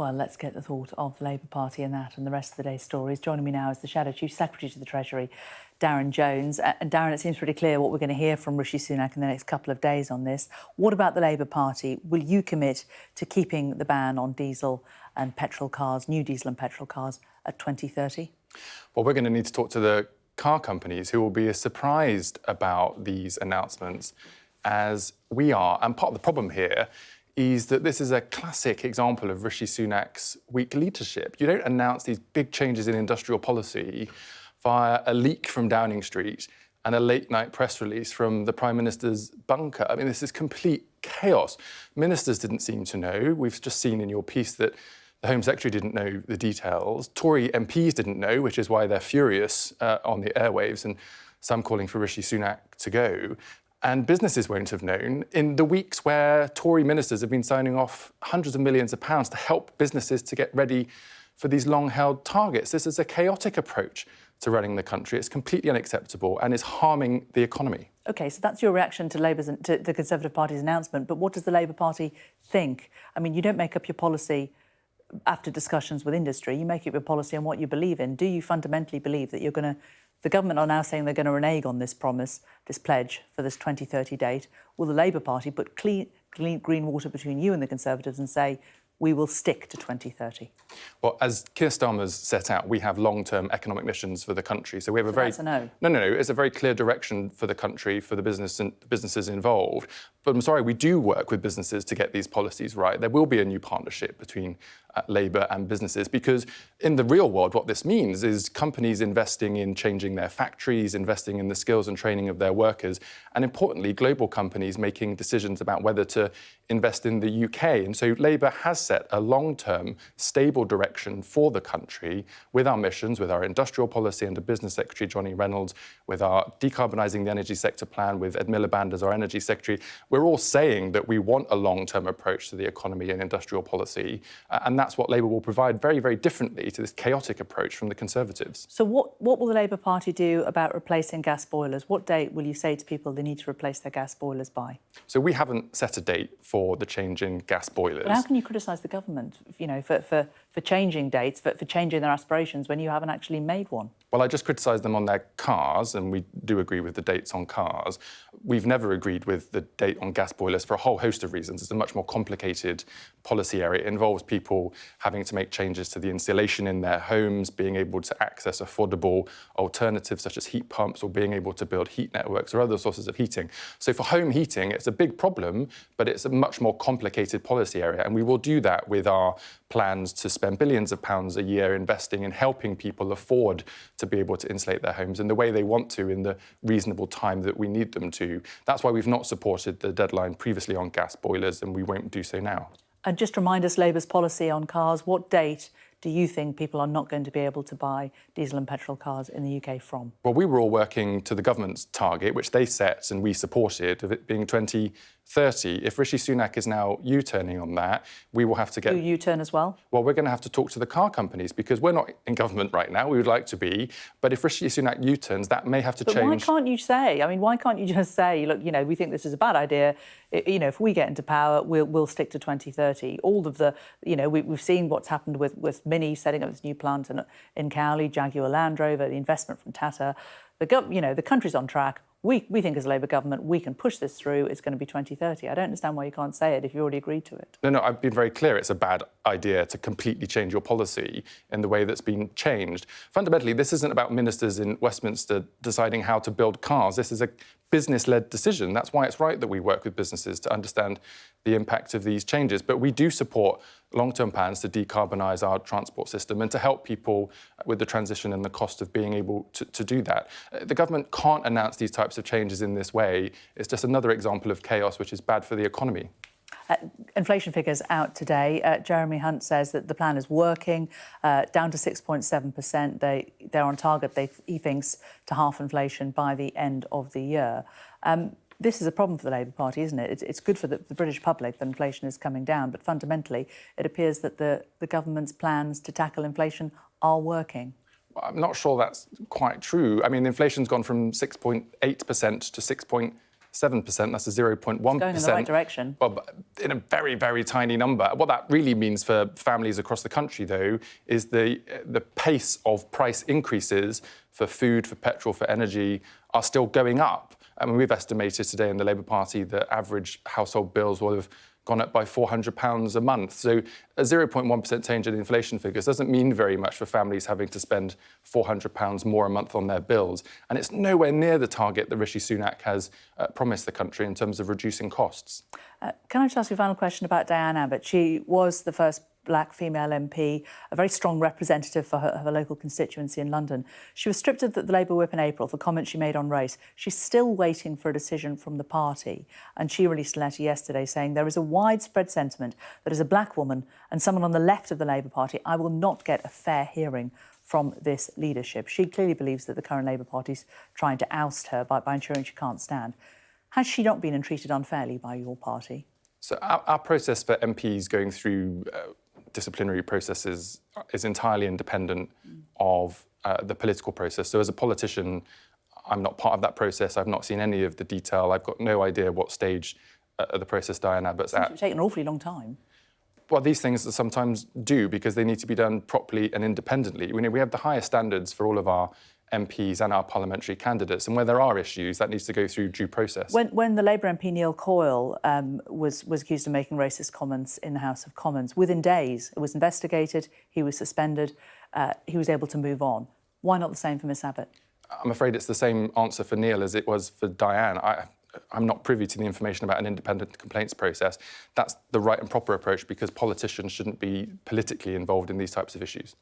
Well, let's get the thought of the Labour Party in that and the rest of the day's stories. Joining me now is the Shadow Chief Secretary to the Treasury, Darren Jones. And Darren, it seems pretty clear what we're going to hear from Rishi Sunak in the next couple of days on this. What about the Labour Party? Will you commit to keeping the ban on diesel and petrol cars, new diesel and petrol cars, at 2030? Well, we're going to need to talk to the car companies who will be as surprised about these announcements as we are. And part of the problem here is that this is a classic example of Rishi Sunak's weak leadership. You don't announce these big changes in industrial policy via a leak from Downing Street and a late-night press release from the Prime Minister's bunker. I mean, this is complete chaos. Ministers didn't seem to know. We've just seen in your piece that the Home Secretary didn't know the details. Tory MPs didn't know, which is why they're furious on the airwaves, and some calling for Rishi Sunak to go. And businesses won't have known in the weeks where Tory ministers have been signing off hundreds of millions of pounds to help businesses to get ready for these long-held targets. This is a chaotic approach to running the country. It's completely unacceptable and is harming the economy. OK, so that's your reaction to to the Conservative Party's announcement. But what does the Labour Party think? I mean, you don't make up your policy after discussions with industry. You make up your policy on what you believe in. Do you fundamentally believe that you're going to... The government are now saying they're going to renege on this promise, this pledge for this 2030 date. Will the Labour Party put clean green water between you and the Conservatives and say, we will stick to 2030? Well, as Keir Starmer's set out, we have long-term economic missions for the country. So we have a very... That's a no. No. It's a very clear direction for the country, for the businesses involved. But I'm sorry, we do work with businesses to get these policies right. There will be a new partnership between Labour and businesses, because in the real world, what this means is companies investing in changing their factories, investing in the skills and training of their workers, and importantly, global companies making decisions about whether to invest in the UK. And so Labour has set a long-term, stable direction for the country with our missions, with our industrial policy under Business Secretary Johnny Reynolds, with our decarbonising the energy sector plan with Ed Miliband as our energy secretary. We're all saying that we want a long-term approach to the economy and industrial policy, and that's what Labour will provide very, very differently to this chaotic approach from the Conservatives. So what will the Labour Party do about replacing gas boilers? What date will you say to people they need to replace their gas boilers by? So we haven't set a date for the change in gas boilers. But how can you criticise the government, for changing dates, for changing their aspirations when you haven't actually made one? Well, I just criticised them on their cars, and we do agree with the dates on cars. We've never agreed with the date on gas boilers for a whole host of reasons. It's a much more complicated policy area. It involves people having to make changes to the insulation in their homes, being able to access affordable alternatives such as heat pumps, or being able to build heat networks or other sources of heating. So for home heating, it's a big problem, but it's a much more complicated policy area. And we will do that with our plans to spend billions of pounds a year investing in helping people afford to be able to insulate their homes in the way they want to in the reasonable time that we need them to. That's why we've not supported the deadline previously on gas boilers, and we won't do so now. And just remind us Labour's policy on cars. What date do you think people are not going to be able to buy diesel and petrol cars in the UK from? Well, we were all working to the government's target, which they set and we supported, of it being 2030. If Rishi Sunak is now U-turning on that, we will have to get... Do U-turn as well? Well, we're going to have to talk to the car companies, because we're not in government right now. We would like to be. But if Rishi Sunak U-turns, that may have to change. But why can't you say? I mean, why can't you just say, look, we think this is a bad idea. If we get into power, we'll stick to 2030. All of the, we've seen what's happened with Mini setting up this new plant in Cowley, Jaguar Land Rover, the investment from Tata. The country's on track. We think as a Labour government, we can push this through. It's going to be 2030. I don't understand why you can't say it if you already agreed to it. No, I've been very clear. It's a bad idea to completely change your policy in the way that's been changed. Fundamentally, this isn't about ministers in Westminster deciding how to build cars. This is a business-led decision. That's why it's right that we work with businesses to understand the impact of these changes. But we do support long-term plans to decarbonise our transport system and to help people with the transition and the cost of being able to do that. The government can't announce these types of changes in this way. It's just another example of chaos, which is bad for the economy. Inflation figures out today. Jeremy Hunt says that the plan is working, down to 6.7%. They're on target, he thinks, to half inflation by the end of the year. This is a problem for the Labour Party, isn't it? It's good for the British public that inflation is coming down, but fundamentally it appears that the government's plans to tackle inflation are working. I'm not sure that's quite true. I mean, inflation's gone from 6.8% to 6.7%. 7%. That's a 0.1%. Going in the right direction. Well, but in a very, very tiny number. What that really means for families across the country, though, is the pace of price increases for food, for petrol, for energy are still going up. I mean, we've estimated today in the Labour Party that average household bills will have gone up by £400 a month. So a 0.1% change in the inflation figures doesn't mean very much for families having to spend £400 more a month on their bills. And it's nowhere near the target that Rishi Sunak has promised the country in terms of reducing costs. Can I just ask you a final question about Diane Abbott? She was the first black female MP, a very strong representative for her local constituency in London. She was stripped of the Labour whip in April for comments she made on race. She's still waiting for a decision from the party. And she released a letter yesterday saying there is a widespread sentiment that as a black woman and someone on the left of the Labour Party, I will not get a fair hearing from this leadership. She clearly believes that the current Labour Party's trying to oust her by ensuring she can't stand. Has she not been treated unfairly by your party? So our process for MPs going through disciplinary processes is entirely independent of the political process. So as a politician, I'm not part of that process. I've not seen any of the detail. I've got no idea what stage of the process Diane Abbott's at. It's taken an awfully long time. Well, these things sometimes do because they need to be done properly and independently. We have the highest standards for all of our MPs and our parliamentary candidates, and where there are issues, that needs to go through due process. When the Labour MP Neil Coyle was accused of making racist comments in the House of Commons, within days it was investigated, he was suspended, he was able to move on. Why not the same for Miss Abbott? I'm afraid it's the same answer for Neil as it was for Diane. I'm not privy to the information about an independent complaints process. That's the right and proper approach because politicians shouldn't be politically involved in these types of issues.